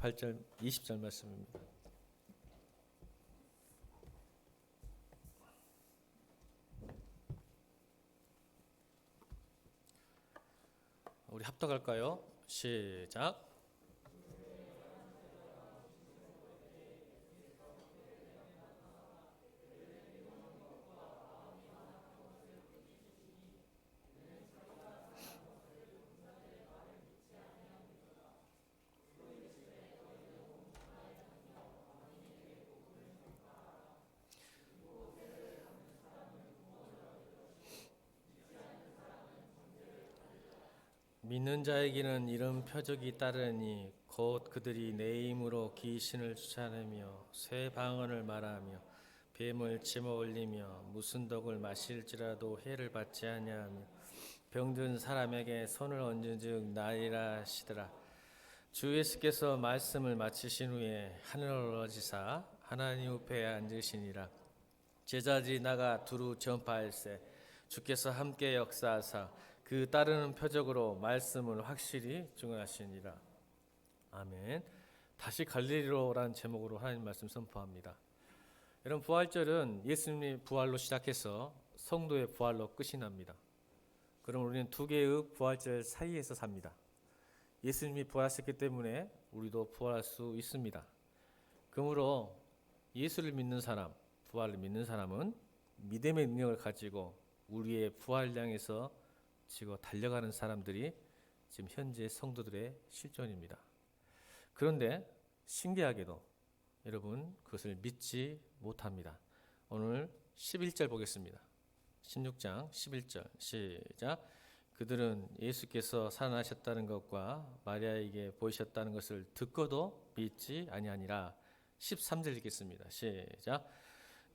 18절 20절 말씀입니다. 우리 합독할까요? 시작. 믿는 자에게는 이런 표적이 따르니 곧 그들이 내 이름으로 귀신을 쫓아내며 새 방언을 말하며 뱀을 치며 올리며 무슨 독을 마실지라도 해를 받지 아니하며 병든 사람에게 손을 얹은즉 나으리라 하시더라. 주 예수께서 말씀을 마치신 후에 하늘로 올라지사 하나님 옆에 앉으시니라. 제자들이 나가 두루 전파할세 주께서 함께 역사하사 그 따르는 표적으로 말씀을 확실히 증언하시니라. 아멘. 다시 갈릴리로라는 제목으로 하나님 말씀 선포합니다. 여러분, 부활절은 예수님의 부활로 시작해서 성도의 부활로 끝이 납니다. 그럼 우리는 두 개의 부활절 사이에서 삽니다. 예수님이 부활하셨기 때문에 우리도 부활할 수 있습니다. 그러므로 예수를 믿는 사람, 부활을 믿는 사람은 믿음의 능력을 가지고 우리의 부활을 향해서 지고 달려가는 사람들이 지금 현재 성도들의 실존입니다. 그런데 신기하게도 여러분 그것을 믿지 못합니다. 오늘 11절 보겠습니다. 16장 11절 시작. 그들은 예수께서 살아나셨다는 것과 마리아에게 보이셨다는 것을 듣고도 믿지 아니하니라. 13절 읽겠습니다. 시작.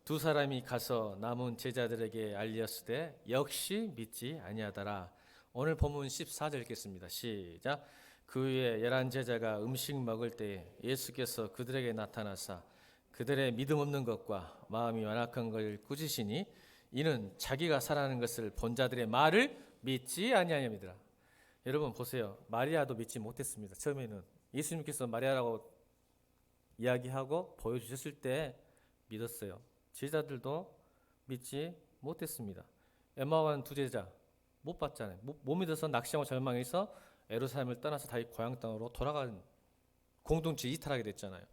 두 사람이 가서 남은 제자들에게 알렸으되 역시 믿지 아니하더라. 오늘 본문 14절 읽겠습니다. 시작. 그 후에 11 제자가 음식 먹을 때에 예수께서 그들에게 나타나사 그들의 믿음 없는 것과 마음이 완악한 것을 꾸짖으시니 이는 자기가 살아나는 것을 본 자들의 말을 믿지 아니하냐니라. 여러분 보세요. 마리아도 믿지 못했습니다. 처음에는 예수님께서 마리아라고 이야기하고 보여주셨을 때 믿었어요. 제자들도 믿지 못했습니다. 엠마오 가는 두 제자 못 봤잖아요. 못 믿어서 낙심하고 절망해서 예루살렘을 떠나서 다시 고향 땅으로 돌아간 공동체 이탈하게 됐잖아요.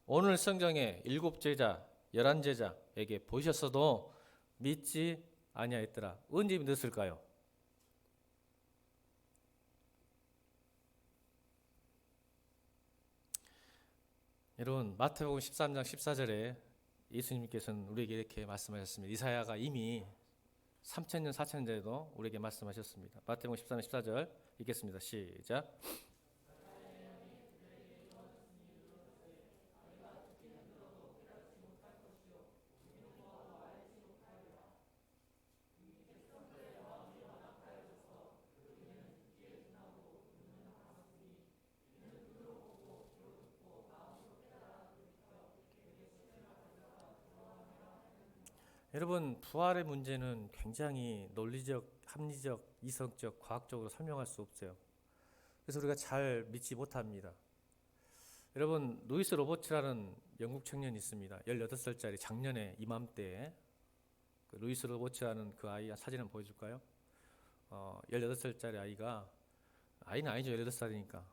오늘 성경에 7 제자, 11 제자에게 보이셨어도 믿지 아니하였더라. 언제 믿었을까요? 여러분 마태복음 13장 14절에 예수님께서는 우리에게 이렇게 말씀하셨습니다. 이사야가 이미 3000년 4000년 전에도 우리에게 말씀하셨습니다. 마태복음 13장 14절 읽겠습니다. 시작. 여러분 부활의 문제는 굉장히 논리적, 합리적, 이성적, 과학적으로 설명할 수 없어요. 그래서 우리가 잘 믿지 못합니다. 여러분 루이스 로버츠라는 영국 청년이 있습니다. 18살짜리 작년에 이맘때에 그 루이스 로버츠라는 그 아이 사진 한번 보여줄까요? 18살짜리 아이는 아니죠. 18살이니까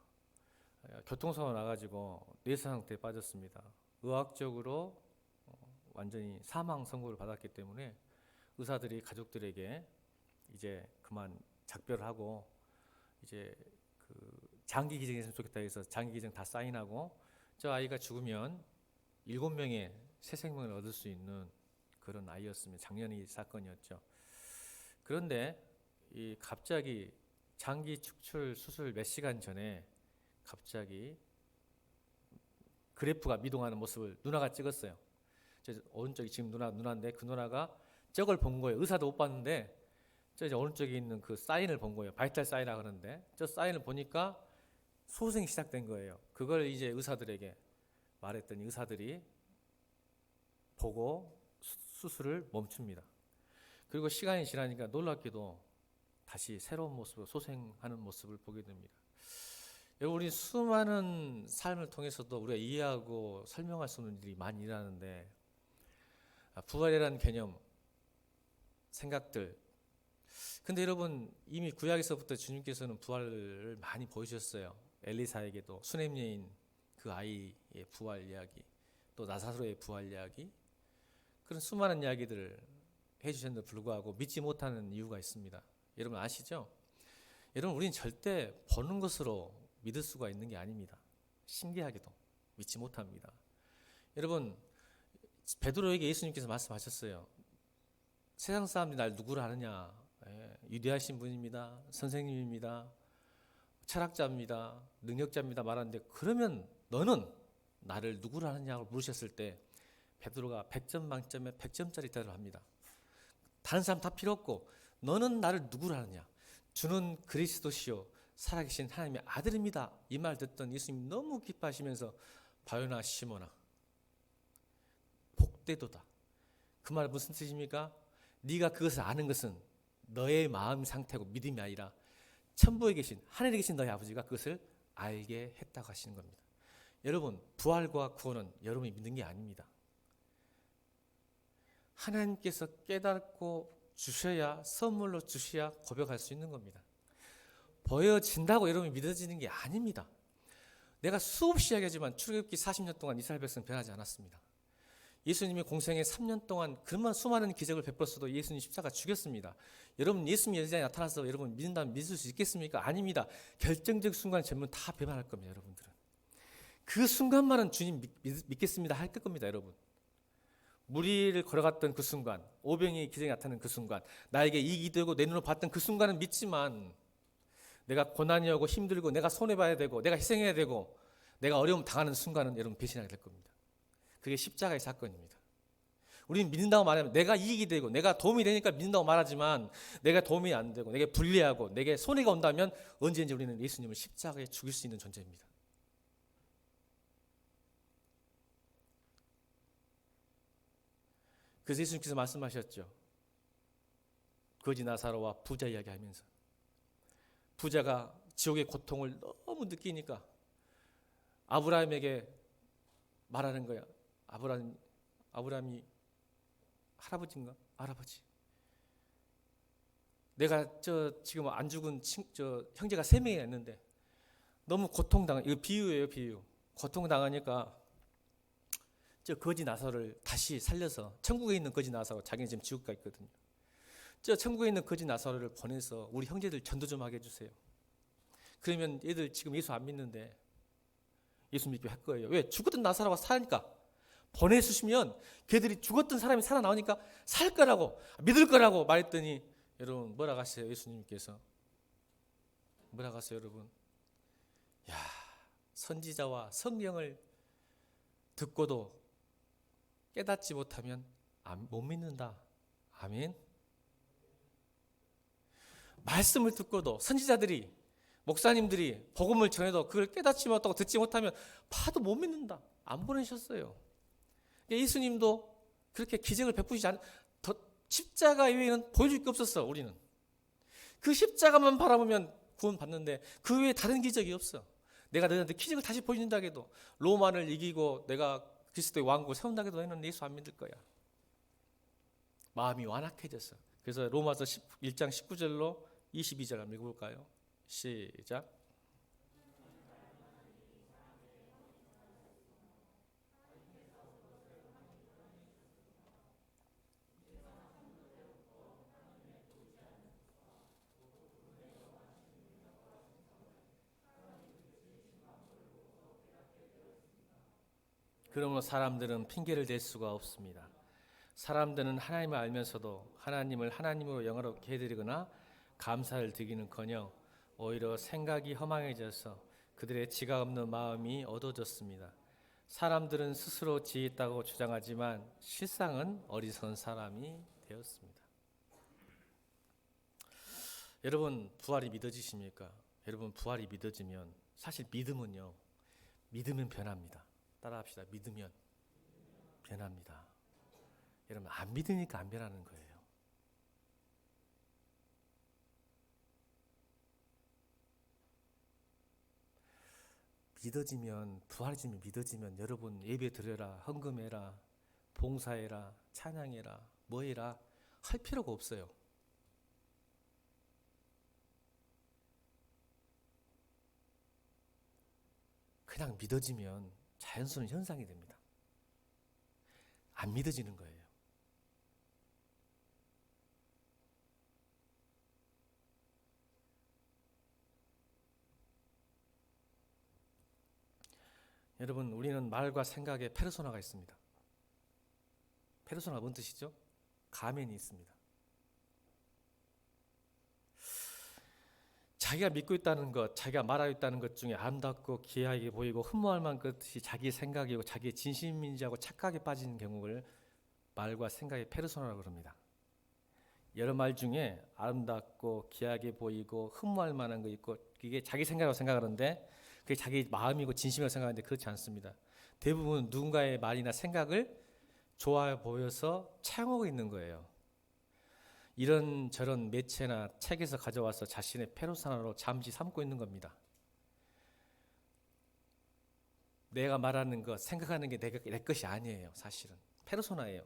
교통사고 나가지고 뇌사 상태에 빠졌습니다. 의학적으로 완전히 사망 선고를 받았기 때문에 의사들이 가족들에게 이제 그만 작별을 하고 이제 그 장기 기증했으면 좋겠다 해서 장기 기증 다 사인하고 저 아이가 죽으면 7명의 새 생명을 얻을 수 있는 그런 아이였습니다. 작년에 이 사건이었죠. 그런데 이 갑자기 장기 축출 수술 몇 시간 전에 갑자기 그래프가 미동하는 모습을 누나가 찍었어요. 오른쪽이 지금 누나인데 그 누나가 저걸 본 거예요. 의사도 못 봤는데 저 이제 오른쪽에 있는 그 사인을 본 거예요. 바이탈 사인이라 그러는데 저 사인을 보니까 소생이 시작된 거예요. 그걸 이제 의사들에게 말했더니 의사들이 보고 수술을 멈춥니다. 그리고 시간이 지나니까 놀랍게도 다시 새로운 모습으로 소생하는 모습을 보게 됩니다. 여러분, 우리 수많은 삶을 통해서도 우리가 이해하고 설명할 수 없는 일이 많이 일어나는데, 부활이라는 개념, 생각들. 근데 여러분, 이미 구약에서부터 주님께서는 부활을 많이 보여주셨어요. 엘리사에게도 수냄 여인 그 아이의 부활 이야기, 또 나사로의 부활 이야기, 그런 수많은 이야기들을 해주셨는데 불구하고 믿지 못하는 이유가 있습니다. 여러분 아시죠? 여러분, 우리는 절대 보는 것으로 믿을 수가 있는 게 아닙니다. 신기하게도 믿지 못합니다. 여러분, 베드로에게 예수님께서 말씀하셨어요. 세상 사람들이 날 누구를 아느냐? 위대하신 분입니다. 선생님입니다. 철학자입니다. 능력자입니다. 말하는데, 그러면 너는 나를 누구를 아느냐고 물으셨을 때 베드로가 100점 만점에 100점짜리 대답을 합니다. 다른 사람 다 필요 없고, 너는 나를 누구를 아느냐? 주는 그리스도시요 살아계신 하나님의 아들입니다. 이 말 듣던 예수님 너무 기뻐하시면서 바요나 시모나 복되도다. 그 말 무슨 뜻입니까? 네가 그것을 아는 것은 너의 마음 상태고 믿음이 아니라 천부에 계신 하늘에 계신 너의 아버지가 그것을 알게 했다고 하시는 겁니다. 여러분, 부활과 구원은 여러분이 믿는 게 아닙니다. 하나님께서 깨닫고 주셔야, 선물로 주셔야 고백할 수 있는 겁니다. 보여진다고 여러분이 믿어지는 게 아닙니다. 내가 수없이 이야기하지만 출애굽기 40년 동안 이스라엘 백성 변하지 않았습니다. 예수님이 공생애 3년 동안 그만 수많은 기적을 베풀었어도 예수님 십자가 죽였습니다. 여러분, 예수님이 여기에 나타나서 여러분 믿는다면 믿을 수 있겠습니까? 아닙니다. 결정적 순간 전부 다 배반할 겁니다. 여러분들은 그 순간만은 주님 믿겠습니다 할 겁니다. 여러분, 무리를 걸어갔던 그 순간, 오병이 기적이 나타나는 그 순간, 나에게 이익이 되고 내 눈으로 봤던 그 순간은 믿지만, 내가 고난이 오고 힘들고 내가 손해봐야 되고 내가 희생해야 되고 내가 어려움 당하는 순간은 여러분 배신하게 될 겁니다. 그게 십자가의 사건입니다. 우리는 믿는다고 말하면 내가 이익이 되고 내가 도움이 되니까 믿는다고 말하지만, 내가 도움이 안 되고 내게 불리하고 내게 손해가 온다면 언제든지 우리는 예수님을 십자가에 죽일 수 있는 존재입니다. 그래서 예수님께서 말씀하셨죠. 거지 나사로와 부자 이야기하면서, 부자가 지옥의 고통을 너무 느끼니까 아브라함에게 말하는 거야. 아브라함이 할아버지인가? 할아버지, 내가 지금 안 죽은 형제가 3명이 있는데 너무 고통당한, 이거 비유예요, 비유. 고통당하니까 저 거지 나사로를 다시 살려서, 천국에 있는 거지 나사로, 자기는 지금 지옥 가 있거든요. 저 천국에 있는 거지 나사로를 보내서 우리 형제들 전도 좀 하게 해주세요. 그러면 얘들 지금 예수 안 믿는데 예수 믿게 할 거예요. 왜? 죽었던 나사로가 사니까. 보내주시면 걔들이 죽었던 사람이 살아나오니까 살 거라고, 믿을 거라고 말했더니, 여러분 뭐라고 하세요? 예수님께서 뭐라고 하세요? 여러분, 야, 선지자와 성경을 듣고도 깨닫지 못하면 못 믿는다. 아멘. 말씀을 듣고도, 선지자들이, 목사님들이 복음을 전해도 그걸 깨닫지 못하고 듣지 못하면 봐도 못 믿는다. 안 보내셨어요. 예수님도 그렇게 기적을 베푸시지 않은, 십자가 외에는 보여줄 게 없었어. 우리는 그 십자가만 바라보면 구원 받는데 그 외에 다른 기적이 없어. 내가 너희한테 기적을 다시 보여준다 해도, 로마를 이기고 내가 그리스도의 왕국을 세운다 해도 너희는 예수 안 믿을 거야. 마음이 완악해졌어. 그래서 로마서 1장 19절로 22절 한번 읽어볼까요? 시작. 그러므로 사람들은 핑계를 댈 수가 없습니다. 사람들은 하나님을 알면서도 하나님을 하나님으로 영화롭게 해드리거나 감사를 드리기는커녕 오히려 생각이 허망해져서 그들의 지각 없는 마음이 어두워졌습니다. 사람들은 스스로 지혜있다고 주장하지만 실상은 어리석은 사람이 되었습니다. 여러분, 부활이 믿어지십니까? 여러분, 부활이 믿어지면, 사실 믿음은요, 믿으면 변합니다. 따라합시다. 믿으면 변합니다. 여러분, 안 믿으니까 안 변하는 거예요. 믿어지면, 부활해지면 믿어지면 여러분 예배 드려라, 헌금해라, 봉사해라, 찬양해라, 뭐해라 할 필요가 없어요. 그냥 믿어지면 자연스러운 현상이 됩니다. 안 믿어지는 거예요. 여러분, 우리는 말과 생각에 페르소나가 있습니다. 페르소나가 뭔 뜻이죠? 가면이 있습니다. 자기가 믿고 있다는 것, 자기가 말하고 있다는 것 중에 아름답고 기이하게 보이고 흠모할 만한 것이 자기의 생각이고 자기의 진심인지하고 착각에 빠지는 경우를 말과 생각의 페르소나라고 그럽니다. 여러 말 중에 아름답고 기이하게 보이고 흠모할 만한 거 있고 그게 자기 생각이라고 생각하는데 그게 자기 마음이고 진심이라고 생각하는데 그렇지 않습니다. 대부분 누군가의 말이나 생각을 좋아 보여서 차용하고 있는 거예요. 이런 저런 매체나 책에서 가져와서 자신의 페르소나로 잠시 삼고 있는 겁니다. 내가 말하는 것, 생각하는 게 내 것이 아니에요. 사실은 페르소나예요.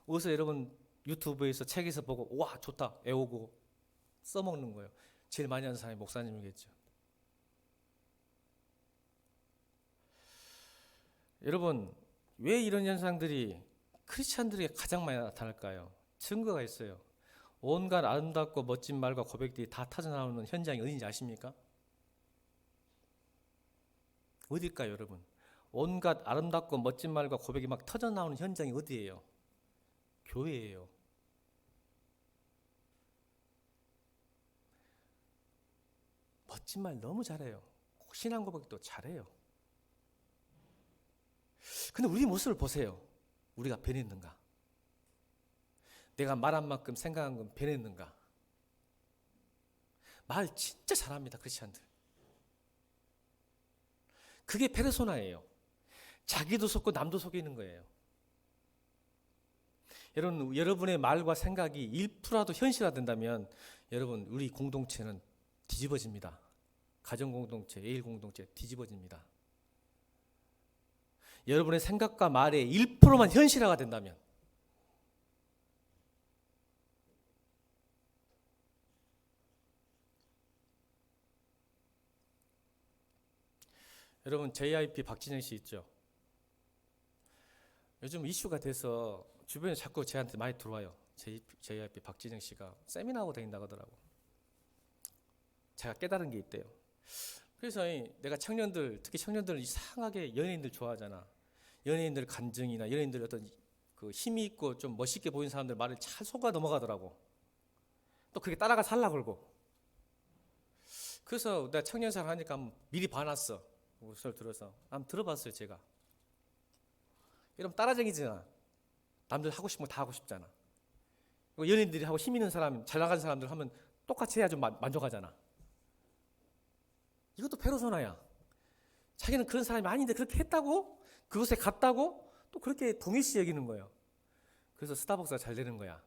어디서 여러분 유튜브에서 책에서 보고 와 좋다 애오고 써먹는 거예요. 제일 많이 하는 사람이 목사님이겠죠. 여러분, 왜 이런 현상들이 크리스찬들에게 가장 많이 나타날까요? 증거가 있어요. 온갖 아름답고 멋진 말과 고백들이 다 터져나오는 현장이 어딘지 아십니까? 어딜까요, 여러분? 온갖 아름답고 멋진 말과 고백이 막 터져나오는 현장이 어디예요? 교회예요. 멋진 말 너무 잘해요. 신앙 고백도 잘해요. 근데 우리 모습을 보세요. 우리가 변했는가? 내가 말한 만큼 생각한 건 변했는가? 말 진짜 잘합니다, 크리스찬들. 그게 페르소나예요. 자기도 속고 남도 속이는 거예요. 여러분, 여러분의 말과 생각이 1%라도 현실화된다면 여러분, 우리 공동체는 뒤집어집니다. 가정 공동체, 예일 공동체 뒤집어집니다. 여러분의 생각과 말의 1%만 현실화가 된다면 여러분 JYP 박진영 씨 있죠? 요즘 이슈가 돼서 주변에 자꾸 저한테 많이 들어와요. JYP 박진영 씨가 세미나하고 다닌다고 하더라고. 제가 깨달은 게 있대요. 그래서 내가 청년들, 특히 청년들 이상하게 연예인들 좋아하잖아. 연예인들 간증이나 연예인들 어떤 그 힘이 있고 좀 멋있게 보이는 사람들 말을 잘 속아 넘어가더라고. 또 그렇게 따라가 살라 그러고. 그래서 내가 청년사를 하니까 미리 봐놨어. 우설 들어서 한번 들어봤어요. 제가. 이러면 따라쟁이잖아. 남들 하고 싶은 거 다 하고 싶잖아. 연예인들이 하고 힘 있는 사람, 잘 나가는 사람들 하면 똑같이 해야 좀 만족하잖아. 이것도 페르소나야. 자기는 그런 사람이 아닌데 그렇게 했다고? 그곳에 갔다고? 또 그렇게 동일시 여기는 거예요. 그래서 스타벅스가 잘 되는 거야.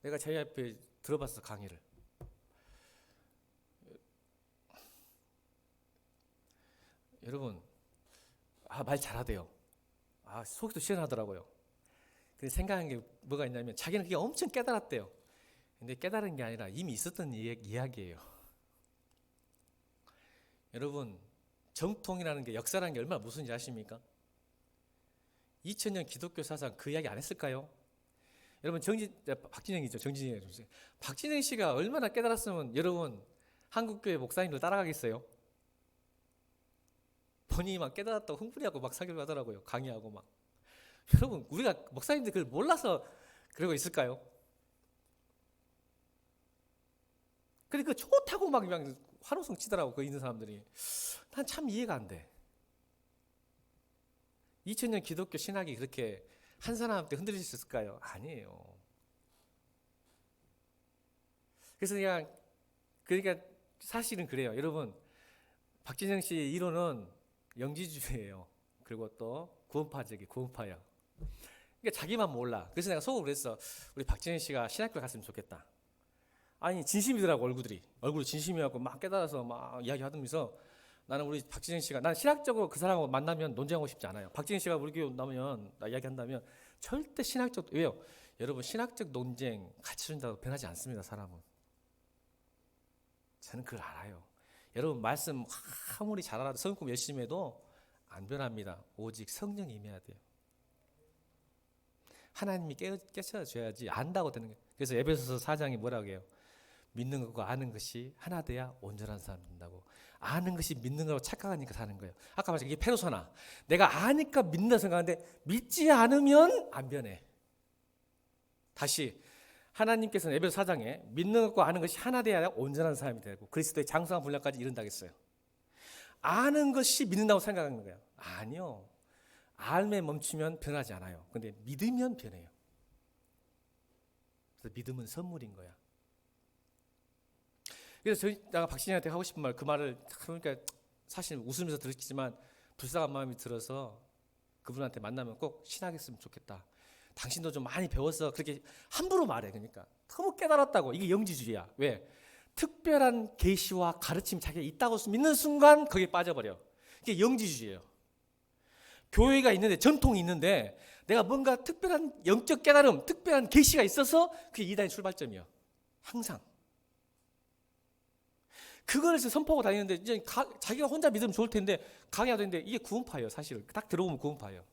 내가 저희 앞에 들어봤어, 강의를. 여러분, 말 잘하대요. 속이 또 시원하더라고요. 근데 생각한 게 뭐가 있냐면 자기는 그게 엄청 깨달았대요. 근데 깨달은 게 아니라 이미 있었던 이야기예요. 여러분, 정통이라는 게, 역사라는 게 얼마나 무슨지 아십니까? 2000년 기독교 사상 그 이야기 안 했을까요? 여러분, 박진영이죠. 박진영 씨가 얼마나 깨달았으면 여러분 한국교회 목사님들 따라가겠어요? 본인이 막 깨달았다고 흥분해하고 막 사교를 하더라고요. 강의하고 막. 여러분, 우리가 목사님들 그걸 몰라서 그러고 있을까요? 그러니까 좋다고 막 그냥 환호성 치더라고, 그 있는 사람들이. 난 참 이해가 안 돼. 2000년 기독교 신학이 그렇게 한 사람한테 흔들릴 수 있을까요? 아니에요. 그래서 그러니까 사실은 그래요. 여러분, 박진영 씨 이론은 영지주의예요. 그리고 또 구원파야. 그러니까 자기만 몰라. 그래서 내가 속으로 그랬어. 우리 박진영 씨가 신학교 갔으면 좋겠다. 아니 진심이더라고. 얼굴이 진심이었고 막 깨달아서 막 이야기하면서 나는 우리 박진영 씨가, 난 신학적으로 그 사람하고 만나면 논쟁하고 싶지 않아요. 박진영 씨가 우리 교회 온다면, 나 이야기한다면 절대 신학적, 왜요? 여러분 신학적 논쟁 같이 준다고 변하지 않습니다. 사람은. 저는 그걸 알아요. 여러분 말씀 아무리 잘 알아도 성품 열심히 해도 안 변합니다. 오직 성령이 임해야 돼요. 하나님이 깨쳐줘야지 안다고 되는 거예요. 그래서 에베소서 4장이 뭐라고 해요? 믿는 것과 아는 것이 하나 돼야 온전한 사람 된다고. 아는 것이 믿는 거로 착각하니까 사는 거예요. 아까 말했죠. 이게 페르소나. 내가 아니까 믿는다 생각하는데 믿지 않으면 안 변해. 다시 하나님께서는 에베소 4장에 믿는 것과 아는 것이 하나 돼야 온전한 사람이 되고 그리스도의 장성한 분량까지 이른다 했어요. 아는 것이 믿는다고 생각하는 거예요. 아니요. 알매 멈추면 변하지 않아요. 근데 믿으면 변해요. 그래서 믿음은 선물인 거야. 그래서 내가 박신영한테 하고 싶은 말, 그 말을 그러니까 사실 웃으면서 들었지만 불쌍한 마음이 들어서 그분한테 만나면 꼭 신학했으면 좋겠다. 당신도 좀 많이 배워서 그렇게 함부로 말해. 그러니까 너무 깨달았다고. 이게 영지주의야. 왜? 특별한 계시와 가르침이 자기가 있다고 믿는 순간 거기에 빠져버려. 이게 영지주의예요. 교회가 있는데, 전통이 있는데 내가 뭔가 특별한 영적 깨달음, 특별한 계시가 있어서 그게 이단의 출발점이에요. 항상. 그걸 선포하고 다니는데 이제 자기가 혼자 믿으면 좋을 텐데 강해야 되는데 이게 구원파예요. 사실 딱 들어보면 구원파예요.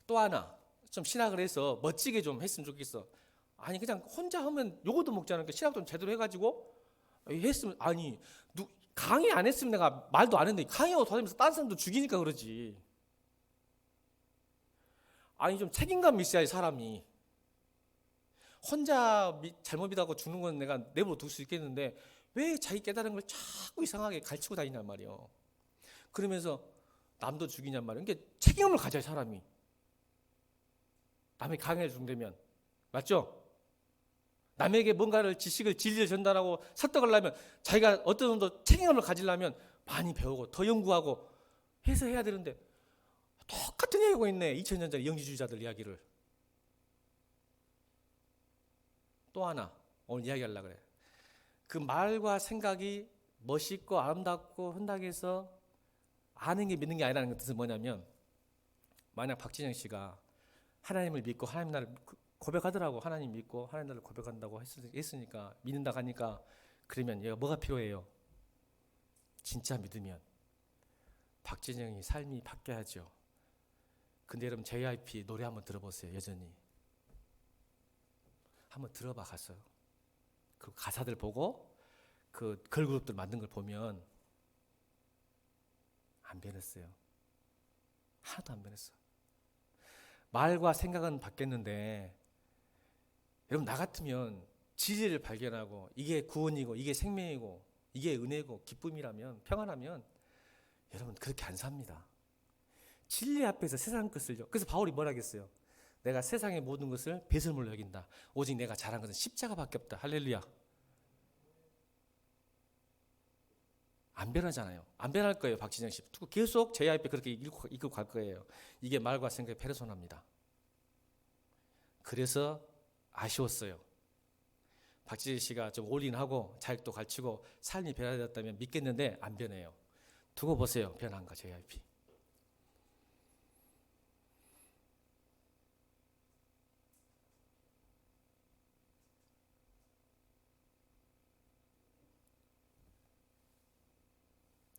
또 하나 좀 신학을 해서 멋지게 좀 했으면 좋겠어. 아니 그냥 혼자 하면 요거도 먹지 않으니까 신학 좀 제대로 해가지고 했으면, 아니 강의 안 했으면 내가 말도 안 했는데 강의하고 다니면서 다른 사람도 죽이니까 그러지. 아니 좀 책임감 있어야지 사람이. 혼자 잘못 믿다고 죽는 건 내가 내버려 둘 수 있겠는데 왜 자기 깨달은 걸 자꾸 이상하게 가르치고 다니냔 말이에요. 그러면서 남도 죽이냔 말이에요. 그러니까 책임을 가져야 사람이. 남의 강의를 준다면. 맞죠? 남에게 뭔가를 지식을 진리를 전달하고 설득을 하려면 자기가 어떤 정도 책임을 가지려면 많이 배우고 더 연구하고 해서 해야 되는데 똑같은 얘기하고 있네. 2000년 전에 영지주의자들 이야기를. 또 하나 오늘 이야기하려고 그래. 그 말과 생각이 멋있고 아름답고 흔하게서 아는 게 믿는 게 아니라는 뜻은 뭐냐면, 만약 박진영 씨가 하나님을 믿고 하나님 나를 고백하더라고. 하나님 믿고 하나님 나를 고백한다고 했으니까, 믿는다 하니까, 그러면 얘가 뭐가 필요해요? 진짜 믿으면 박진영이 삶이 바뀌어야죠. 근데 여러분 JYP 노래 한번 들어보세요. 여전히 한번 들어봐 가서. 그 가사들 보고 그 걸그룹들 만든 걸 보면 안 변했어요. 하나도 안 변했어. 말과 생각은 바뀌었는데 여러분 나 같으면 진리를 발견하고 이게 구원이고 이게 생명이고 이게 은혜고 기쁨이라면, 평안하면 여러분 그렇게 안 삽니다. 진리 앞에서 세상 것을, 그래서 바울이 뭐라 했어요? 내가 세상의 모든 것을 배설물로 여긴다. 오직 내가 잘한 것은 십자가밖에 없다. 할렐루야. 안 변하잖아요. 안 변할 거예요. 박진영 씨 계속 JYP 그렇게 이끌고 갈 거예요. 이게 말과 생각의 페르소나입니다. 그래서 아쉬웠어요. 박진영 씨가 좀 올인하고 자격도 갖추고 삶이 변화되었다면 믿겠는데 안 변해요. 두고 보세요. 변한가 JYP.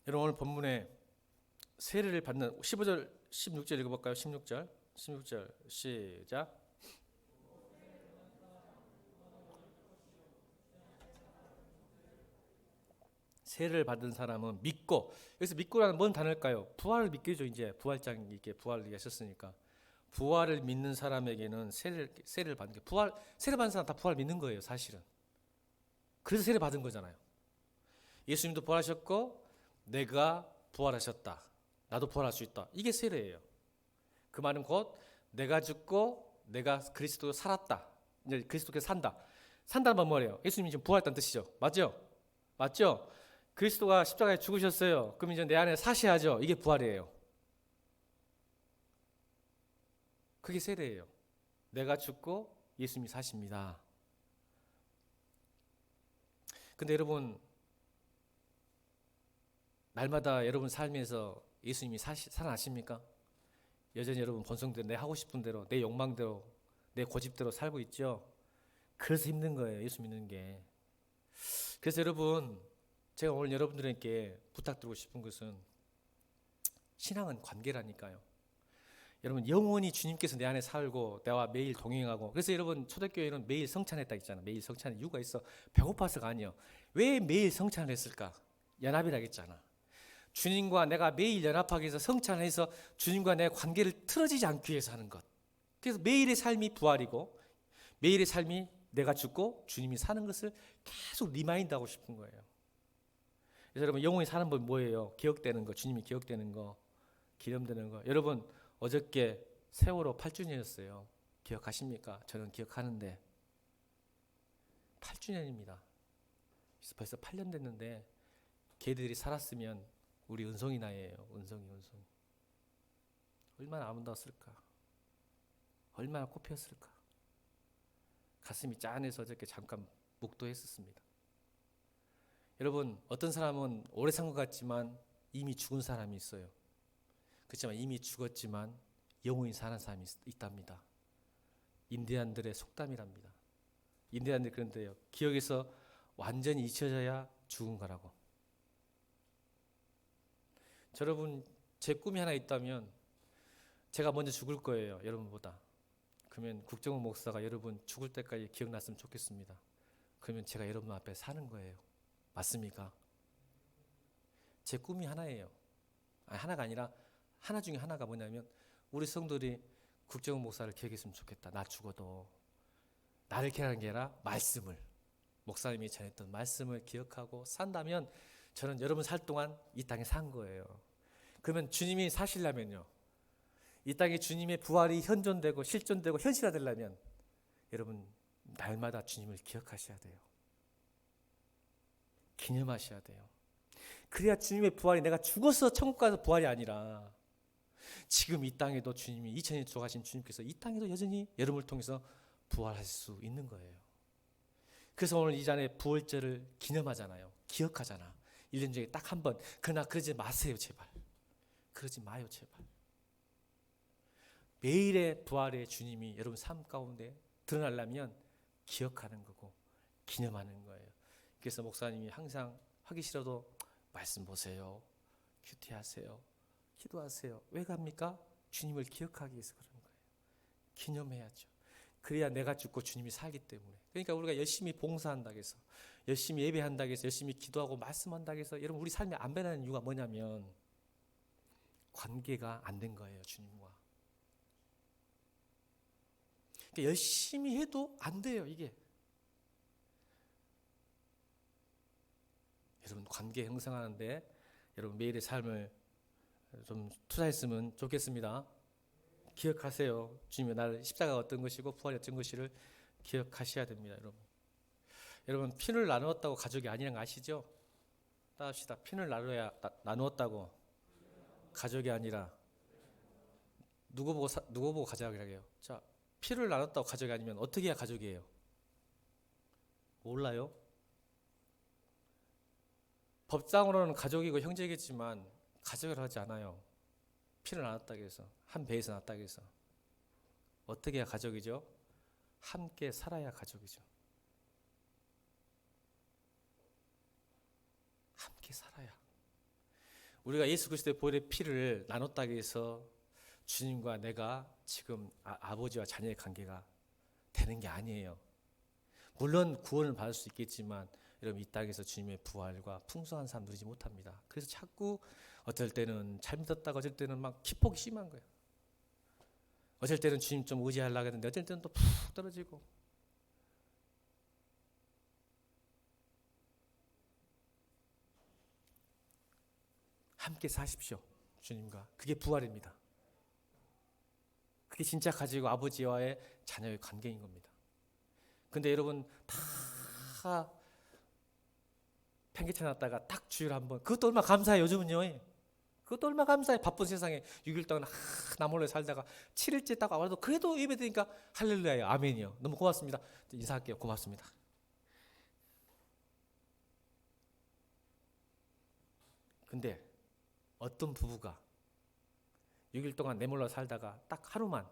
여러분 오늘 본문에 세례를 받는 15절 16절 읽어볼까요? 16절 시작. 세례를 받은 사람은 믿고, 여기서 믿고라는 뭔 단어일까요? 부활을 믿게죠. 이제 부활장 이렇게 부활을 하셨으니까 부활을 믿는 사람에게는 세례를 받는 게, 세례 받는 사람 다 부활 믿는 거예요. 사실은. 그래서 세례 받은 거잖아요. 예수님도 부활하셨고 내가 부활하셨다. 나도 부활할 수 있다. 이게 세례예요. 그 말은 곧 내가 죽고 내가 그리스도로 살았다. 이제 그리스도께서 산다. 산다는 건 뭐예요? 예수님이 지금 부활했다는 뜻이죠. 맞죠? 맞죠? 그리스도가 십자가에 죽으셨어요. 그럼 이제 내 안에 사셔야죠. 이게 부활이에요. 그게 세례예요. 내가 죽고 예수님이 사십니다. 근데 여러분, 날마다 여러분 삶에서 예수님이 살아나십니까? 여전히 여러분 본성대로 내 하고 싶은 대로, 내 욕망대로, 내 고집대로 살고 있죠? 그래서 힘든 거예요, 예수 믿는 게. 그래서 여러분, 제가 오늘 여러분들에게 부탁드리고 싶은 것은 신앙은 관계라니까요. 여러분, 영원히 주님께서 내 안에 살고 나와 매일 동행하고, 그래서 여러분 초대교회는 매일 성찬했다 했잖아. 매일 성찬의 이유가 있어. 배고파서가 아니요. 왜 매일 성찬을 했을까? 연합이라고 했잖아. 주님과 내가 매일 연합하기 위해서 성찬을 해서 주님과 내 관계를 틀어지지 않기 위해서 하는 것. 그래서 매일의 삶이 부활이고 매일의 삶이 내가 죽고 주님이 사는 것을 계속 리마인드하고 싶은 거예요. 그래서 여러분, 영혼이 사는 법 뭐예요? 기억되는 거, 주님이 기억되는 거, 기념되는 거. 여러분, 어저께 세월호 8주년이었어요. 기억하십니까? 저는 기억하는데 8주년입니다. 벌써 8년 됐는데 걔들이 살았으면 우리 은송이 나이에요. 은송이. 얼마나 아름다웠을까? 얼마나 꽃피었을까? 가슴이 짠해서 어저께 잠깐 묵도했었습니다. 여러분, 어떤 사람은 오래 산 것 같지만 이미 죽은 사람이 있어요. 그렇지만 이미 죽었지만 영원히 사는 사람이 있답니다. 인디안들의 속담이랍니다. 인디안들이 그런데요, 기억에서 완전히 잊혀져야 죽은 거라고. 여러분, 제 꿈이 하나 있다면 제가 먼저 죽을 거예요, 여러분보다. 그러면 국정원 목사가 여러분 죽을 때까지 기억났으면 좋겠습니다. 그러면 제가 여러분 앞에 사는 거예요. 맞습니까? 제 꿈이 하나예요. 아니, 하나가 아니라 하나 중에 하나가 뭐냐면 우리 성도들이 국정원 목사를 기억했으면 좋겠다. 나 죽어도. 나를 기억하는 게 아니라 말씀을, 목사님이 전했던 말씀을 기억하고 산다면 저는 여러분 살 동안 이 땅에 산 거예요. 그러면 주님이 사시려면요, 이 땅에 주님의 부활이 현존되고 실존되고 현실화되려면 여러분 날마다 주님을 기억하셔야 돼요. 기념하셔야 돼요. 그래야 주님의 부활이 내가 죽어서 천국 가서 부활이 아니라 지금 이 땅에도 주님이 2000년 들어가신 주님께서 이 땅에도 여전히 여러분을 통해서 부활할 수 있는 거예요. 그래서 오늘 이 자리에 부활절을 기념하잖아요. 기억하잖아. 1년 중에 딱 한 번. 그러나 그러지 마세요, 제발. 그러지 마요, 제발. 매일의 부활의 주님이 여러분 삶 가운데 드러나려면 기억하는 거고 기념하는 거예요. 그래서 목사님이 항상 하기 싫어도 말씀 보세요, 큐티하세요, 기도하세요. 왜 갑니까? 주님을 기억하기 위해서 그러는 거예요. 기념해야죠. 그래야 내가 죽고 주님이 살기 때문에. 그러니까 우리가 열심히 봉사한다고 해서, 열심히 예배한다고 해서, 열심히 기도하고 말씀한다고 해서 여러분 우리 삶이 안 변하는 이유가 뭐냐면 관계가 안 된 거예요, 주님과. 그러니까 열심히 해도 안 돼요, 이게. 여러분 관계 형성하는데 여러분 매일의 삶을 좀 투자했으면 좋겠습니다. 기억하세요. 주님의 날 십자가가 어떤 것이고 부활이 어떤 것이를 기억하셔야 됩니다, 여러분. 여러분, 피를 나누었다고 가족이 아니란 거 아시죠? 따합시다. 피를 나누었다고 가족이 아니라 누구 보고 가족이라고 해요? 자, 피를 나눴다고 가족이 아니면 어떻게 해야 가족이에요? 몰라요? 법상으로는 가족이고 형제겠지만 가족을 하지 않아요. 피를 나눴다고 해서, 한 배에서 났다고 해서. 어떻게 해야 가족이죠? 함께 살아야 가족이죠. 함께 살아야. 우리가 예수 그리스도의 보혈의 피를 나눴다고 해서 주님과 내가 지금 아버지와 자녀의 관계가 되는 게 아니에요. 물론 구원을 받을 수 있겠지만 여러분 이 땅에서 주님의 부활과 풍성한 삶 누리지 못합니다. 그래서 자꾸 어떨 때는 잘 믿었다가 어쩔 때는 막 기폭이 심한 거예요. 어쩔 때는 주님 좀 의지하려고 했는데 어쩔 때는 또 푹 떨어지고. 함께 사십시오, 주님과. 그게 부활입니다. 그게 진짜 가지고 아버지와의 자녀의 관계인 겁니다. 근데 여러분 다 팽개쳐 놨다가 딱 주일 한번, 그것도 얼마나 감사해요, 요즘은요. 그것도 얼마나 감사해. 바쁜 세상에 6일 동안 나 몰래 살다가 7일째 딱 와도 그래도 예배 드니까 할렐루야예요. 아멘이요. 너무 고맙습니다. 인사할게요. 고맙습니다. 근데 어떤 부부가 6일 동안 내몰라 살다가 딱 하루만,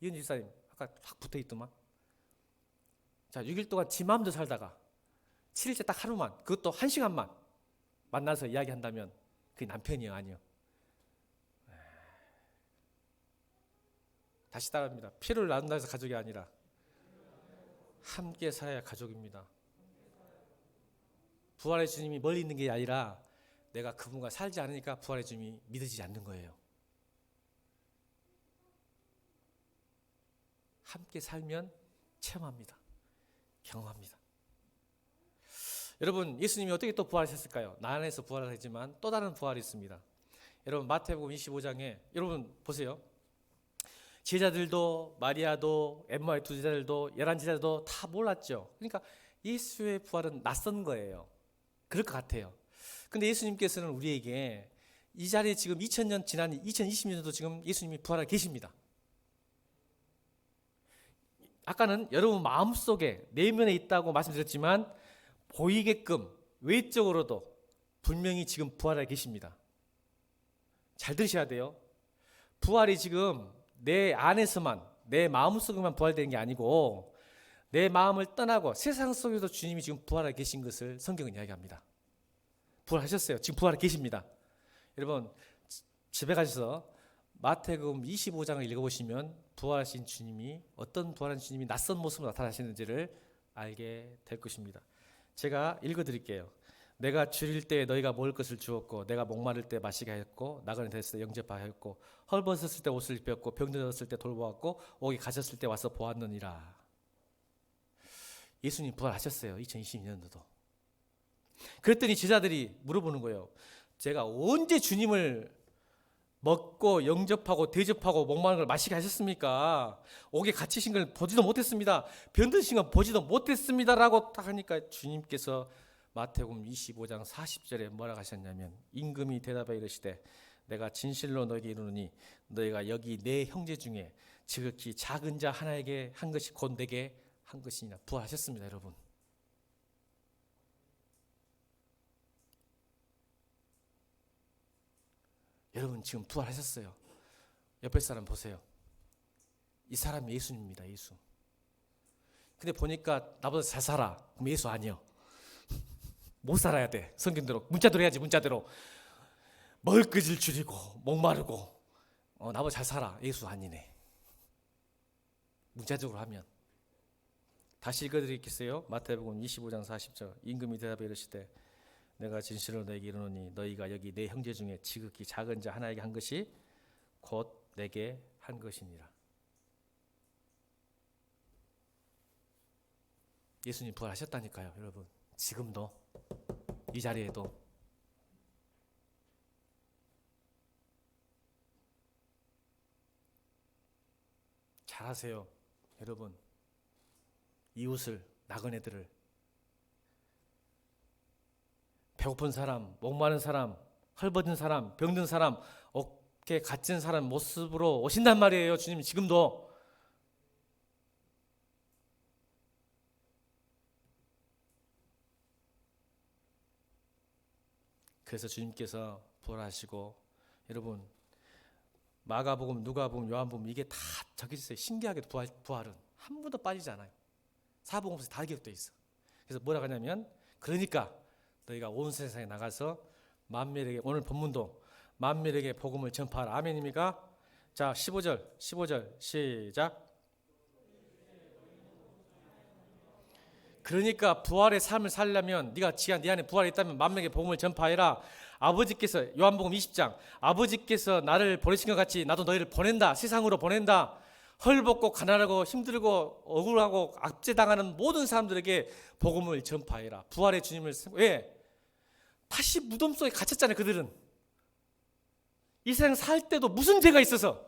이은주 집사님 아까 확 붙어있더만, 자 6일 동안 지 마음대로 살다가 7일째 딱 하루만, 그것도 1시간만 만나서 이야기한다면 그게 남편이요? 아니요? 다시 따라합니다. 피를 나눈다 해서 가족이 아니라 함께 살아야 가족입니다. 부활의 주님이 멀리 있는 게 아니라 내가 그분과 살지 않으니까 부활의 주님이 믿어지지 않는 거예요. 함께 살면 체험합니다. 경험합니다. 여러분, 예수님이 어떻게 또 부활하셨을까요? 나 안에서 부활을 했지만 또 다른 부활이 있습니다. 여러분, 마태복음 25장에 여러분 보세요. 제자들도 마리아도 엠마의 두 제자들도 11제자들도 다 몰랐죠. 그러니까 예수의 부활은 낯선 거예요. 그럴 것 같아요. 근데 예수님께서는 우리에게 이 자리에 지금 2000년 지난 2020년도 지금 예수님이 부활하고 계십니다. 아까는 여러분 마음속에 내면에 있다고 말씀드렸지만 보이게끔 외적으로도 분명히 지금 부활하고 계십니다. 잘 들으셔야 돼요. 부활이 지금 내 안에서만, 내 마음속에만 부활되는 게 아니고 내 마음을 떠나고 세상 속에도 주님이 지금 부활하고 계신 것을 성경은 이야기합니다. 부활하셨어요. 지금 부활하고 계십니다. 여러분 집에 가셔서 마태복음 25장을 읽어보시면 부활하신 주님이, 어떤 부활한 주님이 낯선 모습으로 나타나시는지를 알게 될 것입니다. 제가 읽어드릴게요. 내가 줄일 때 너희가 먹을 것을 주었고, 내가 목마를 때 마시게 하였고, 나그네 됐을 때 영접하였고, 헐벗었을 때 옷을 입혔고, 병들었을 때 돌보았고, 옥에 갇혔을 때 와서 보았느니라. 예수님 부활하셨어요. 2022년도도. 그랬더니 제자들이 물어보는 거예요. 제가 언제 주님을 먹고 영접하고 대접하고 목마른 걸 마시게 하셨습니까? 옥에 갇히신 걸 보지도 못했습니다. 병드신 걸 보지도 못했습니다라고 딱 하니까 주님께서 마태복음 25장 40절에 뭐라고 하셨냐면, 임금이 대답하여 이르시되 내가 진실로 너에게 이르노니 너희가 여기 내 형제 중에 지극히 작은 자 하나에게 한 것이 곧 내게 한 것이니라. 부활하셨습니다. 여러분. 여러분 지금 부활하셨어요. 옆에 사람 보세요. 이 사람이 예수입니다. 예수. 근데 보니까 나보다 잘 살아. 그럼 예수 아니요. 못 살아야 돼. 성경대로 문자대로 해야지. 문자대로 먹을 것을 줄이고 목마르고 나보다 잘 살아. 예수 아니네. 문자적으로 하면. 다시 읽어드리겠어요. 마태복음 25장 40절. 임금이 대답해 이르시되 내가 진실로 너에게 이르노니 너희가 여기 내 형제 중에 지극히 작은 자 하나에게 한 것이 곧 내게 한 것이니라. 예수님 부활하셨다니까요. 여러분 지금도 이 자리에도. 잘하세요. 여러분 이웃을, 나그네들을, 배고픈 사람, 목마른 사람, 헐벗은 사람, 병든 사람, 어깨 갇힌 사람 모습으로 오신단 말이에요. 주님 지금도. 그래서 주님께서 부활하시고, 여러분 마가복음, 누가복음, 요한복음 이게 다 적혀져 있어요. 신기하게도 부활은 한 번도 빠지지 않아요. 사복음서에 다 기록되어 있어. 그래서 뭐라고 하냐면, 그러니까 너희가 온 세상에 나가서 만민에게, 오늘 본문도 만민에게 복음을 전파하라. 아멘입니까? 자 15절 시작. 그러니까 부활의 삶을 살려면 네가 네 안에 부활이 있다면 만민에게 복음을 전파해라. 아버지께서, 요한복음 20장, 아버지께서 나를 보내신 것 같이 나도 너희를 보낸다. 세상으로 보낸다. 헐벗고 가난하고 힘들고 억울하고 압제당하는 모든 사람들에게 복음을 전파해라. 부활의 주님을. 왜? 다시 무덤 속에 갇혔잖아요. 그들은 이 세상 살 때도 무슨 죄가 있어서.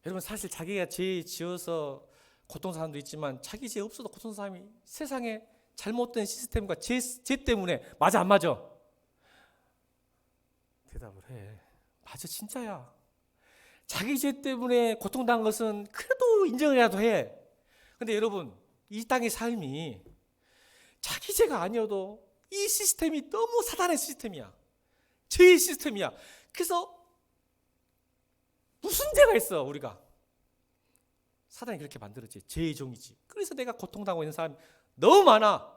여러분 사실 자기가 죄 지어서 고통스러운 사람도 있지만 자기 죄 없어도 고통스러운 사람이 세상에 잘못된 시스템과 죄 때문에. 맞아 안 맞아? 대답을 해. 맞아, 진짜야. 자기 죄 때문에 고통당한 것은 그래도 인정이라도 해. 근데 여러분, 이 땅의 삶이 자기 죄가 아니어도 이 시스템이 너무 사단의 시스템이야. 죄의 시스템이야. 그래서 무슨 죄가 있어, 우리가? 사단이 그렇게 만들었지. 죄의 종이지. 그래서 내가 고통당하고 있는 사람이 너무 많아.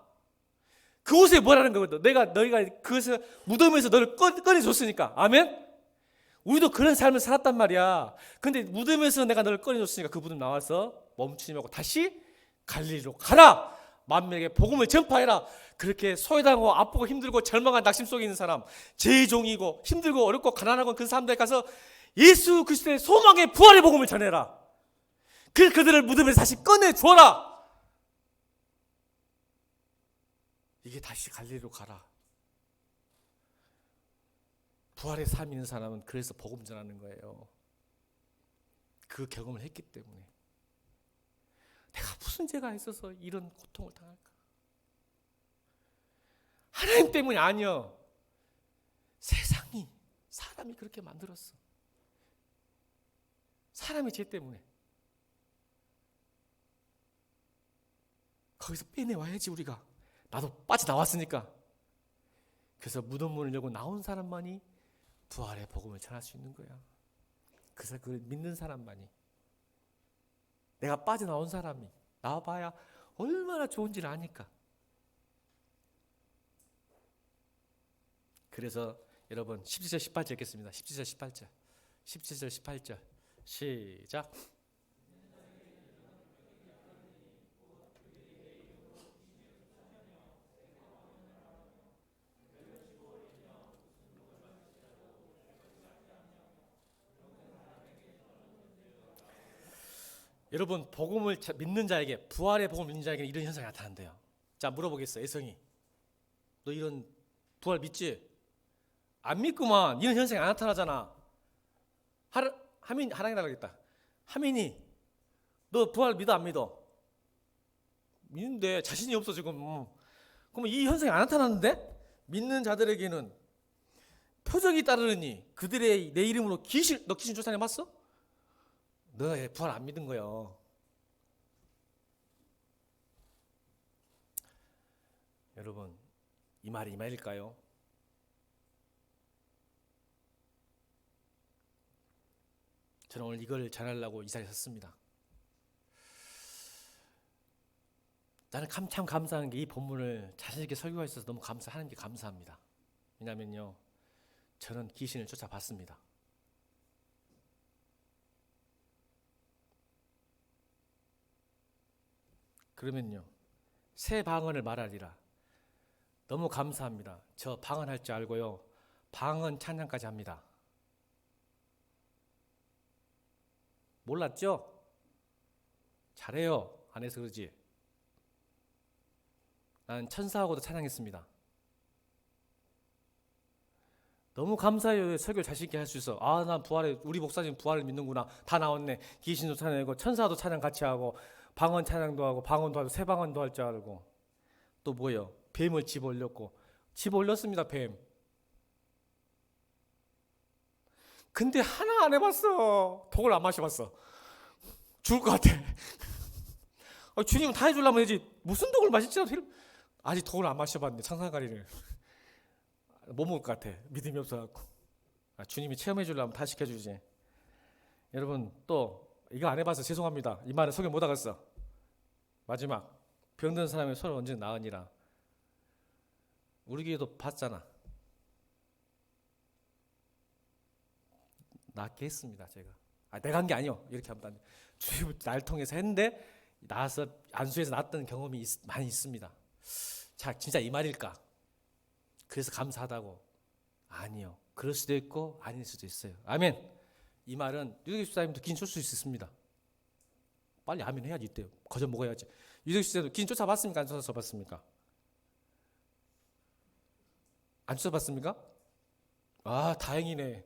그곳에 뭐라는 거거든. 너희가 그것을 무덤에서 너를 꺼내줬으니까. 아멘? 우리도 그런 삶을 살았단 말이야. 근데 무덤에서 내가 너를 꺼내줬으니까 그 무덤 나와서 멈추지 말고 다시 갈릴리로 가라. 만민에게 복음을 전파해라. 그렇게 소외당하고 아프고 힘들고 절망한 낙심 속에 있는 사람, 죄의 종이고 힘들고 어렵고 가난하고 그 사람들에 가서 예수 그리스도의 소망의 부활의 복음을 전해라. 그들을 무덤에서 다시 꺼내줘라. 이게 다시 갈릴리로 가라. 부활의 삶이 있는 사람은 그래서 복음 전하는 거예요. 그 경험을 했기 때문에. 내가 무슨 죄가 있어서 이런 고통을 당할까? 하나님 때문이 아니요. 세상이, 사람이 그렇게 만들었어. 사람의 죄 때문에. 거기서 빼내와야지 우리가. 나도 빠져나왔으니까. 그래서 무덤 문을 열고 나온 사람만이 부활의 복음을 전할 수 있는 거야. 그래서 그걸 믿는 사람만이. 내가 빠져나온 사람이 나와봐야 얼마나 좋은지를 아니까. 그래서 여러분 17절 18절 읽겠습니다. 17절 18절 17절 18절 시작. 여러분 복음을 믿는 자에게, 부활의 복음을 믿는 자에게 이런 현상이 나타난대요. 자, 물어보겠어. 애성이, 너 이런 부활 믿지? 안 믿구만. 이런 현상이 안 나타나잖아. 하랑이 나가겠다. 하민이, 너 부활 믿어 안 믿어? 믿는데 자신이 없어 지금. 그러면 이 현상이 안 나타나는데? 믿는 자들에게는 표적이 따르느니 그들의 내 이름으로 너 귀신 쫓아내봤어? 너 부활 안 믿은 거예요. 여러분, 이 말이 이 말일까요? 저는 오늘 이걸 전하려고 이 자리에 섰습니다. 나는 참 감사한 게 이 본문을 자신 있게 설교할 수 있어서 너무 하나님께 감사합니다. 왜냐면요, 저는 귀신을 쫓아봤습니다. 그러면요, 새 방언을 말하리라. 너무 감사합니다. 저 방언할 줄 알고요, 방언 찬양까지 합니다. 몰랐죠? 잘해요. 안 해서 그러지. 나는 천사하고도 찬양했습니다. 너무 감사해요. 설교를 자신 있게 할 수 있어. 아, 난 우리 목사님 부활을 믿는구나. 다 나왔네. 귀신도 찬양하고 천사도 찬양 같이 하고 방언 찬양도 하고 방언도 하고 새 방언도 할 줄 알고. 또 뭐예요? 뱀을 집어올렸습니다. 뱀. 근데 하나 안 해봤어. 독을 안 마셔봤어. 죽을 것 같아. 주님은 다 해주려면 해야지. 무슨 독을 마실지 아직 독을 안 마셔봤는데 창상가리를 못 먹을 것 같아. 믿음이 없어갖고. 주님이 체험해 주려면 다 시켜주지. 여러분, 또 이거 안 해봐서 죄송합니다. 이 말은 소개 못하겠어. 마지막, 병든 사람의 손을 언제 나으니라. 우리 교회도 봤잖아. 낫게 했습니다. 제가. 내가 한 게 아니요. 이렇게 하면 주님 날 통해서 했는데 나서 안수해서 낫던 경험이 많이 있습니다. 자, 진짜 이 말일까? 그래서 감사하다고? 아니요. 그럴 수도 있고 아닐 수도 있어요. 아멘. 이 말은 유대교 집사님도 귀신 쫓을 수 있습니다. 빨리 아멘 해야지. 이때요. 거저 먹어야지. 유대교 집사님도 귀신 쫓아봤습니까? 안 쫓아봤습니까? 안 쫓아봤습니까? 아, 다행이네.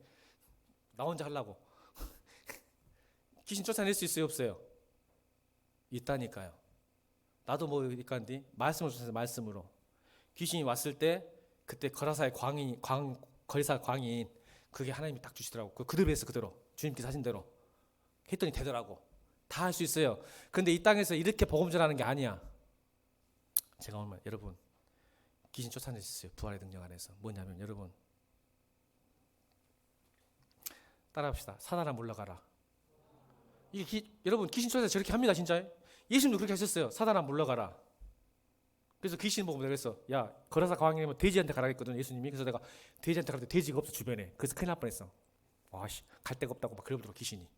나 혼자 하려고. 귀신 쫓아낼 수 있어요? 없어요? 있다니까요. 나도 뭐 있간디 말씀을 주셔서 말씀으로 귀신이 왔을 때 그때 거리사 광인 그게 하나님이 딱 주시더라고. 그대로 했어. 그대로 주님께서 하신 대로 했더니 되더라고. 다 할 수 있어요. 근데 이 땅에서 이렇게 복음 전하는 게 아니야. 제가 오늘 여러분 귀신 쫓아낼 수 있어요. 부활의 능력 안에서. 뭐냐면 여러분 따라합시다. 사단아 물러가라. 여러분 귀신 쫓아서 저렇게 합니다. 진짜. 예수님도 그렇게 하셨어요. 사단아 물러가라. 그래서 귀신 보고 내가 그랬어. 야 거라사 가왕이면 돼지한테 가라 했거든 예수님이. 그래서 내가 돼지한테 가는데 돼지가 없어 주변에. 그래서 큰일 날 뻔했어. 와씨 갈 데가 없다고 막 그러더라고 귀신이.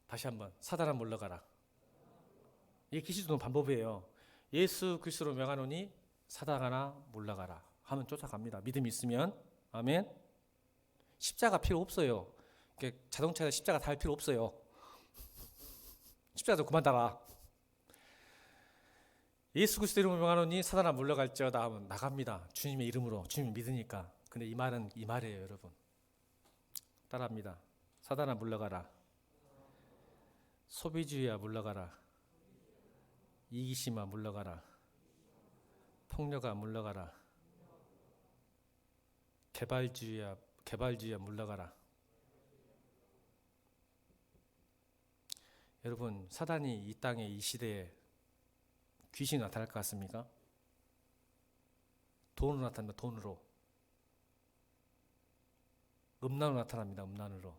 다시 한번 사단아 물러가라. 이게 귀신도 반복이에요. 예수 그리스도로 명하노니 사단아 물러가라 하면 쫓아갑니다. 믿음이 있으면. 아멘. 십자가 필요 없어요. 자동차에 십자가 달 필요 없어요. 십자가도 그만 달아. 예수 그리스도 이름으로 명하노니 사단아 물러갈지어다 하면 나갑니다. 주님의 이름으로. 주님 믿으니까. 근데 이 말은 이 말이에요 여러분. 따라합니다. 사단아 물러가라. 소비주의야 물러가라. 이기심아 물러가라. 폭력아 물러가라. 개발주의야 물러가라. 여러분 사단이 이 땅에 이 시대에 귀신이 나타날 것 같습니까? 돈으로 나타납니다. 돈으로. 음란으로 나타납니다. 음란으로.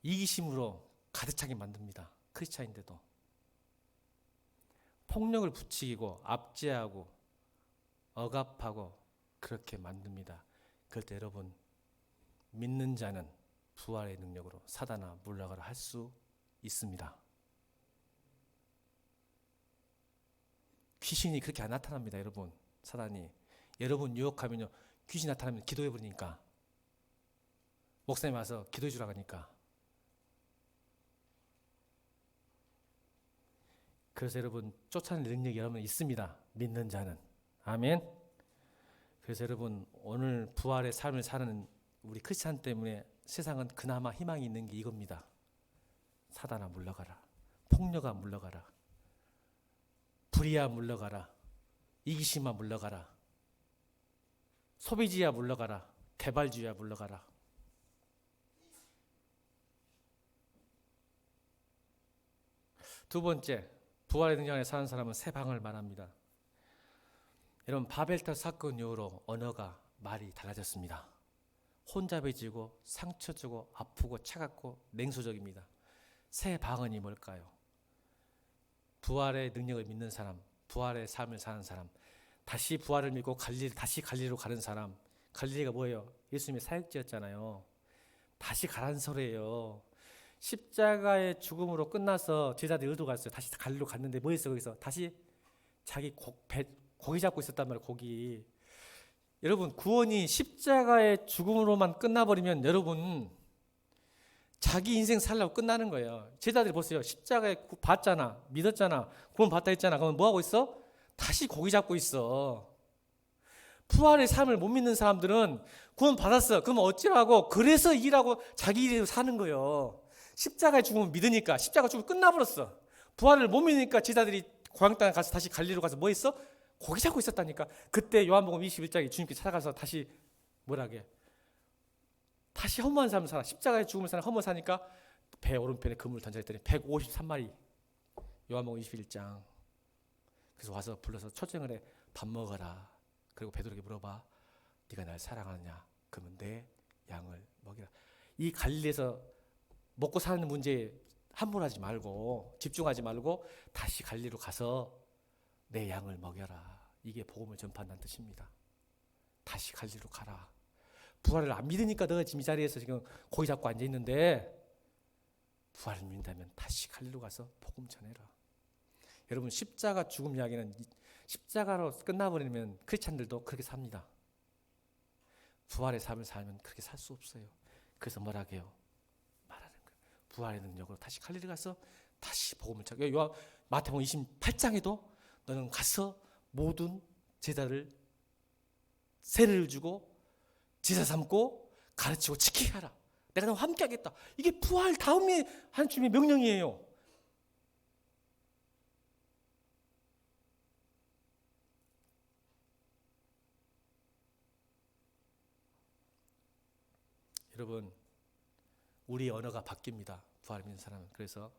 이기심으로 가득 차게 만듭니다. 크리스찬인데도. 폭력을 부추기고 압제하고 억압하고 그렇게 만듭니다. 그럴 때 여러분 믿는 자는 부활의 능력으로 사단아 물러가라 할 수 있습니다. 귀신이 그렇게 안 나타납니다. 여러분 사단이. 여러분 유혹하면요 귀신 나타나면 기도해 버리니까. 목사님 와서 기도해 주라고 하니까. 그래서 여러분 쫓아내는 능력이 여러분 있습니다. 믿는 자는. 아멘. 그래서 여러분 오늘 부활의 삶을 사는 우리 크리스찬 때문에 세상은 그나마 희망이 있는 게 이겁니다. 사단아 물러가라. 폭력아 물러가라. 불의야 물러가라. 이기심아 물러가라. 소비주의야 물러가라. 개발주의야 물러가라. 두 번째, 부활의 능력 안에 사는 사람은 새 방을 말합니다. 여러분 바벨탑 사건 이후로 언어가 말이 달라졌습니다. 혼잡해지고 상처 주고 아프고 차갑고 냉소적입니다. 새 방언이 뭘까요? 부활의 능력을 믿는 사람, 부활의 삶을 사는 사람, 다시 부활을 믿고 다시 갈릴리로 가는 사람. 갈릴리가 뭐예요? 예수님의 사역지였잖아요. 다시 가라는 소리예요. 십자가의 죽음으로 끝나서 제자들이 의도 갔어요. 다시 갈릴리로 갔는데 뭐 했어 거기서? 다시 자기 고기 잡고 있었단 말이에요. 고기. 여러분 구원이 십자가의 죽음으로만 끝나버리면 여러분 자기 인생 살려고 끝나는 거예요. 제자들이 보세요. 십자가에 봤잖아. 믿었잖아. 구원 받다 했잖아. 그러면 뭐 하고 있어? 다시 고기 잡고 있어. 부활의 삶을 못 믿는 사람들은 구원 받았어. 그러면 어찌라고? 그래서 일하고 자기 일을 사는 거예요. 십자가의 죽음을 믿으니까 십자가 죽음 끝나버렸어. 부활을 못 믿으니까 제자들이 고향 땅에 가서 다시 갈릴리로 가서 뭐 했어? 고기 잡고 있었다니까. 그때 요한복음 21장에 주님께 찾아가서 다시 뭐라게? 다시 허무한 삶을 살아. 십자가의 죽음을 사는 허무한 사니까 배 오른편에 그물을 던져했더니 153마리. 요한복음 21장. 그래서 와서 불러서 초청을 해. 밥 먹어라. 그리고 베드로에게 물어봐. 네가 날 사랑하느냐? 그러면 내 양을 먹이라. 이 갈릴리에서 먹고 사는 문제에 함몰하지 말고 집중하지 말고 다시 갈릴리로 가서 내 양을 먹여라. 이게 복음을 전파한다는 뜻입니다. 다시 갈릴리로 가라. 부활을 안 믿으니까 너가 지금 이 자리에서 지금 고기 잡고 앉아 있는데 부활을 믿는다면 다시 갈릴리로 가서 복음 전해라. 여러분 십자가 죽음 이야기는 십자가로 끝나버리면 크리스찬들도 그렇게 삽니다. 부활의 삶을 살면 그렇게 살 수 없어요. 그래서 뭐라고 해요? 말하는 거예요. 부활의 능력으로 다시 갈릴리 가서 다시 복음을 전해. 마태복음 28장에도 너는 가서 모든 제자를 세례를 주고 제자 삼고 가르치고 지키게 하라. 내가 너와 함께 하겠다. 이게 부활 다음에 한 주님의 명령이에요. 우리의 언어가 바뀝니다. 부활을 믿는 사람은. 그래서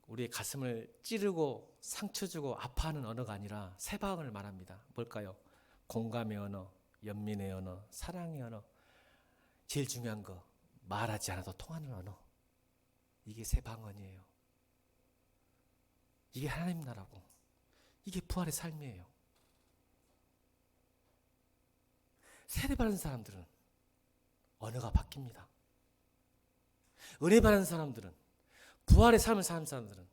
우리의 가슴을 찌르고 상처 주고 아파하는 언어가 아니라 새 방언을 말합니다. 뭘까요? 공감의 언어, 연민의 언어, 사랑의 언어. 제일 중요한 거 말하지 않아도 통하는 언어. 이게 새 방언이에요. 이게 하나님 나라고. 이게 부활의 삶이에요. 세례받은 사람들은 언어가 바뀝니다. 은혜 받은 사람들은, 부활의 삶을 사는 사람들은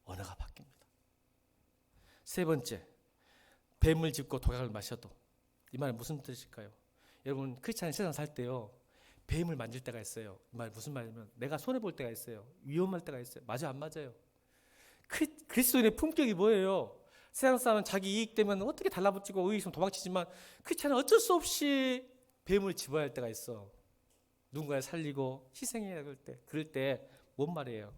언어가 바뀝니다. 세 번째, 뱀을 짚고 독약을 마셔도. 이 말은 무슨 뜻일까요? 여러분 크리스찬이 세상 살 때요, 뱀을 만질 때가 있어요. 이 말 무슨 말이냐면 내가 손해 볼 때가 있어요. 위험할 때가 있어요. 맞아 안 맞아요? 그리스도인의 품격이 뭐예요? 세상 사람은 자기 이익 때문에 어떻게 달라붙이고 의의 있으면 도망치지만 크리스찬은 어쩔 수 없이 뱀을 집어야 할 때가 있어. 누군가를 살리고 희생해야 할 때, 그럴 때 뭔 말이에요?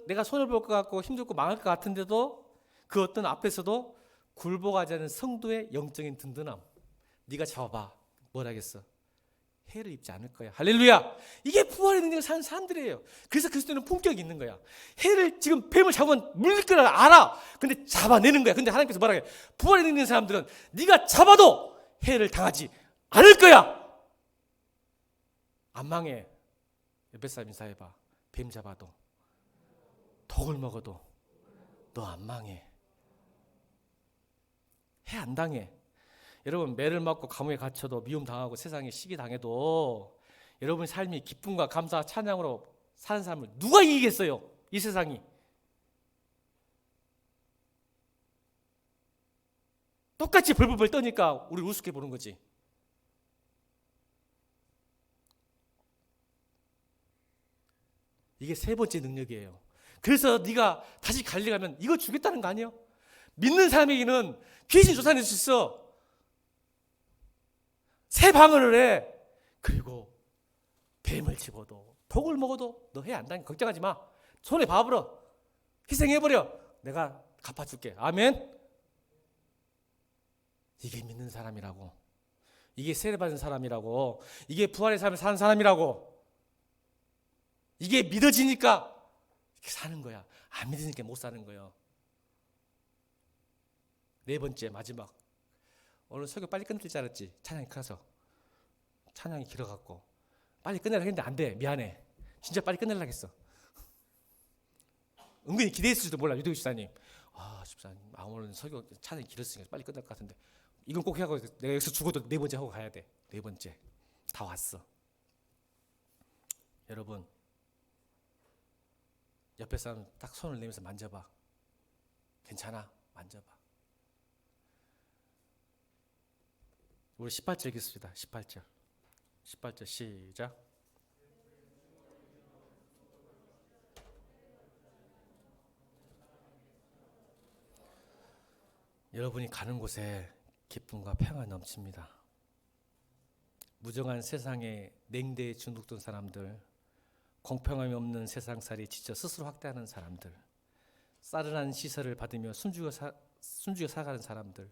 내가 손을 볼 것 같고 힘들고 망할 것 같은데도 그 어떤 앞에서도 굴복하지 않은 성도의 영적인 든든함. 네가 잡아봐. 뭘 하겠어? 해를 입지 않을 거야. 할렐루야. 이게 부활의 능력을 사는 사람들이에요. 그래서 그리스도는 품격이 있는 거야. 해를 지금 뱀을 잡으면 물릴 걸 알아. 근데 잡아내는 거야. 근데 하나님께서 뭐라 해? 부활의 능력 있는 사람들은 네가 잡아도 해를 당하지 않을 거야. 안 망해. 옆에 사람 인사해봐. 뱀 잡아도 독을 먹어도 너 안 망해. 해 안 당해. 여러분 매를 맞고 감옥에 갇혀도 미움 당하고 세상에 시기 당해도 여러분 삶이 기쁨과 감사 찬양으로 사는 사람을 누가 이기겠어요? 이 세상이. 똑같이 벌벌벌 떠니까 우리 우습게 보는 거지. 이게 세 번째 능력이에요. 그래서 네가 다시 갈릴리 가면 이거 주겠다는 거 아니에요? 믿는 사람에게는 귀신 쫓아낼 수 있어. 새 방언을 해. 그리고 뱀을 집어도 독을 먹어도 너 해 안 당해. 걱정하지 마. 손에 봐버려. 희생해버려. 내가 갚아줄게. 아멘. 이게 믿는 사람이라고. 이게 세례받은 사람이라고. 이게 부활의 삶을 사는 사람이라고. 이게 믿어지니까 이렇게 사는 거야. 안 믿으니까 못 사는 거예요. 네 번째 마지막. 오늘 설교 빨리 끝낼 줄 알았지. 찬양이 커서. 찬양이 길어갖고 빨리 끝내려고 했는데 안 돼. 미안해. 진짜 빨리 끝내려고 했어. 은근히 기대했을지도 몰라. 유도규 집사님. 집사님 오늘 설교 찬양이 길었으니까 빨리 끝날 것 같은데 이건 꼭 해야고 내가 여기서 죽어도 네 번째 하고 가야 돼. 네 번째. 다 왔어. 여러분 옆에 사람 딱 손을 내면서 만져봐. 괜찮아? 만져봐. 우리 18절 읽겠습니다. 18절 시작. 여러분이 가는 곳에 기쁨과 평화 넘칩니다. 무정한 세상에 냉대에 중독된 사람들, 공평함이 없는 세상살이 지쳐 스스로 확대하는 사람들, 싸늘한 시설을 받으며 숨죽여 살아가는 사람들,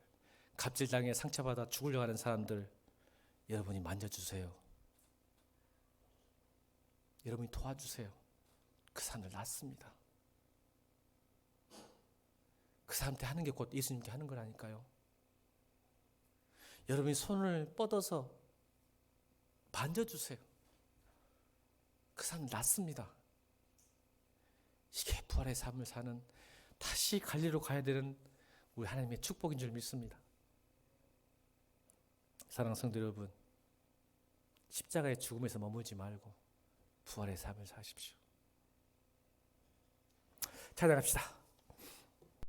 갑질당해 상처받아 죽으려고 하는 사람들, 여러분이 만져주세요. 여러분이 도와주세요. 그 사람들 낫습니다. 그 사람한테 하는 게 곧 예수님께 하는 거라니까요. 여러분이 손을 뻗어서 만져주세요. 그 사람 낫습니다. 이게 부활의 삶을 사는, 다시 갈릴리로 가야 되는 우리 하나님의 축복인 줄 믿습니다. 사랑하는 성도 여러분, 십자가의 죽음에서 머물지 말고 부활의 삶을 사십시오. 찬양합시다.